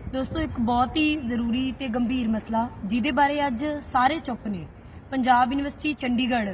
दोस्तों एक बहुत ही जरूरी ते गंभीर मसला जिहदे बारे अज सारे चुप ने। पंजाब यूनिवर्सिटी चंडीगढ़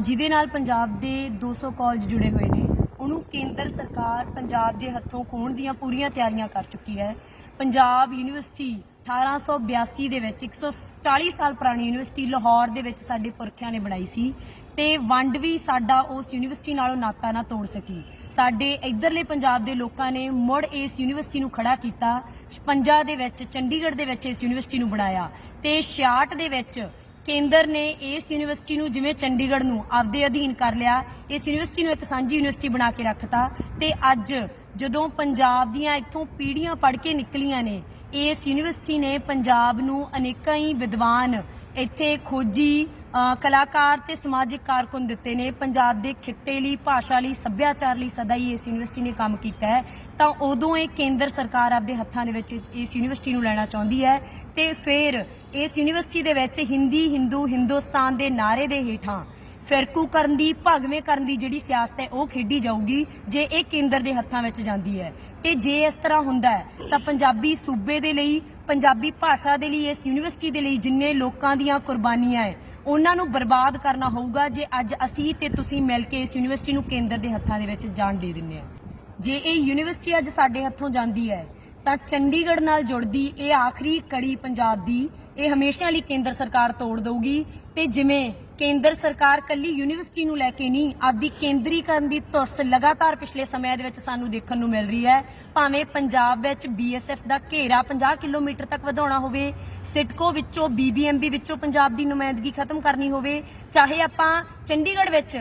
जिहदे नाल पंजाब दे 200 कॉलेज जुड़े हुए ने, उन्होंने केंद्र सरकार पंजाब के हथों खोण दीयां पूरीआं तैयारियां कर चुकी है। पंजाब यूनिवर्सिटी 1882 दे विच 140 साल पुरानी यूनिवर्सिटी लाहौर दे विच साडे पुरखियां ने बनाई सी ते वंड भी साडा उस यूनिवर्सिटी नालों नाता ना तोड़ सकी। साडे इधरले पंजाब दे लोकां ने मुड़ इस यूनिवर्सिटी नूं खड़ा कीता। 56 दे विच चंडीगढ़ दे विच इस यूनिवर्सिटी नूं बनाया ते 66 दे विच केंद्र ने इस यूनिवर्सिटी नूं जिवें चंडीगढ़ नूं आपदे अधीन कर लिया, इस यूनिवर्सिटी नूं एक सांझी यूनिवर्सिटी बना के रखता ते अज जदों पंजाब दीयां इत्थों पीढ़ियां पढ़ के निकलियां ने, इस यूनिवर्सिटी ने पंजाब नूं अनेकां ही विद्वान इत्थे खोजी कलाकार ते समाजिक कारकुन दिते ने। पंजाब दे खित्ते लई, भाषा लई, सभ्याचार लई सदा ही इस यूनिवर्सिटी ने काम कीता है। तां उदों ये केंद्र सरकार आपदे हत्थां दे विच इस यूनिवर्सिटी नूं लैना चाहुंदी है ते फिर इस यूनिवर्सिटी दे विच हिंदी हिंदू हिंदुस्तान दे नारे दे हेठां फिरकूकरण दी भागवेकरण दी जिहड़ी सियासत है वो खेडी जाऊगी जे ये केंद्र दे हत्थां विच जांदी है। ते जे इस तरह हुंदा है तां पंजाबी सूबे दे लई, पंजाबी भाषा दे लई, इस यूनिवर्सिटी दे लई जिन्ने लोकां दीयां कुर्बानियां है उन्हां नूं बर्बाद करना होऊगा जे अज असीं ते तुसीं मिल के इस यूनिवर्सिटी नूं केंद्र दे हत्थां दे विच जाण दे दिंदे आ। जे ये यूनिवर्सिटी अज साडे हत्थों जांदी है तां चंडीगढ़ नाल जुड़दी ये आखिरी कड़ी पंजाब दी ये हमेशा लई केंद्र सरकार तोड़ दऊगी। ते जिवें केंद्र सरकार कल्ली यूनिवर्सिटी नूं लैके नहीं आपदी केंद्रीकरण दी तुस लगातार पिछले समय दे विच सानूं देखण नूं मिल रही है। भावें पंजाब विच BSF दा घेरा 50 किलोमीटर तक वधाउणा होवे, सिटको विचों BBMB विचों पंजाब दी नुमाइंदगी खत्म करनी होवे, चाहे आपां चंडीगढ़ विच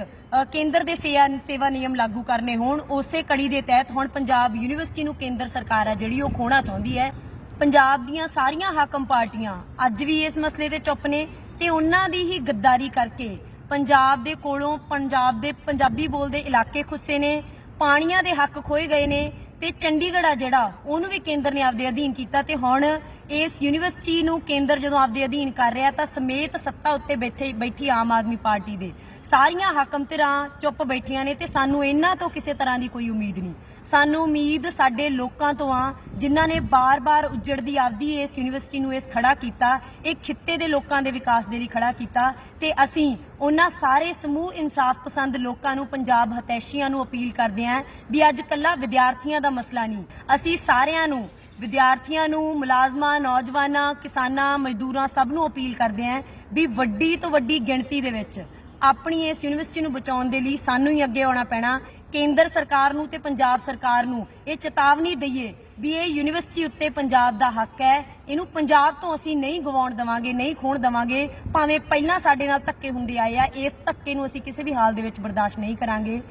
केंद्र दे सेवा नियम लागू करने होण, उसे कड़ी दे तहत हुण पंजाब यूनिवर्सिटी नूं केंद्र सरकार है जिहड़ी ओह खोहणा चाहुंदी है। पंजाब दीयां सारियां हाकम पार्टियां अज भी इस मसले ते चुप ने ते उन्हां दी ही गद्दारी करके पंजाब दे कोलों पंजाब दे पंजाबी बोलदे इलाके खुस्से ने, पाणियां दे हक खोए गए ने ते चंडीगढ़ आ जिहड़ा ओहनूं भी केंद्र ने आपदे अधीन कीता ते हुण इस यूनिवर्सिटी नूं केंद्र जदों आपदे अधीन कर रहा तां समेत सत्ता उत्ते बैठी आम आदमी पार्टी दे सारियां हाकम धिरां चुप बैठियां ने ते सानूं इन्हां तो किसी तरह की कोई उम्मीद नहीं। सानूं उम्मीद साडे लोकां तो आ जिन्हां ने बार बार उजड़दी आपदी इस यूनिवर्सिटी नूं इस खड़ा कीता, एक खित्ते दे लोकां दे विकास दे लई खड़ा कीता ते असीं उन्हां सारे समूह इंसाफ पसंद लोकां नूं पंजाब हतैशियां नूं अपील करदे हां भी अज कल्ला विद्यार्थियों दा मसला नहीं, असीं सारिआं नूं विद्यार्थियों नूं, मुलाजमां, नौजवानां, किसानां, मजदूरां सब नूं अपील करदे हां भी वड्डी तो वड्डी गिणती दे विच अपनी इस यूनिवर्सिटी नूं बचाउण दे लई सानूं ही अगे आउणा पैणा। केंद्र सरकार नूं ते पंजाब सरकार नूं ये चेतावनी दईए भी ये यूनिवर्सिटी उत्ते पंजाब दा हक है, इनू पंजाब तो असीं नहीं गवाउण देवांगे, नहीं खोण देवांगे। भावें पहिलां साडे नाल धक्के हुंदे आए आ, इस धक्के नूं असीं किसी भी हाल दे विच बर्दाश्त नहीं करांगे।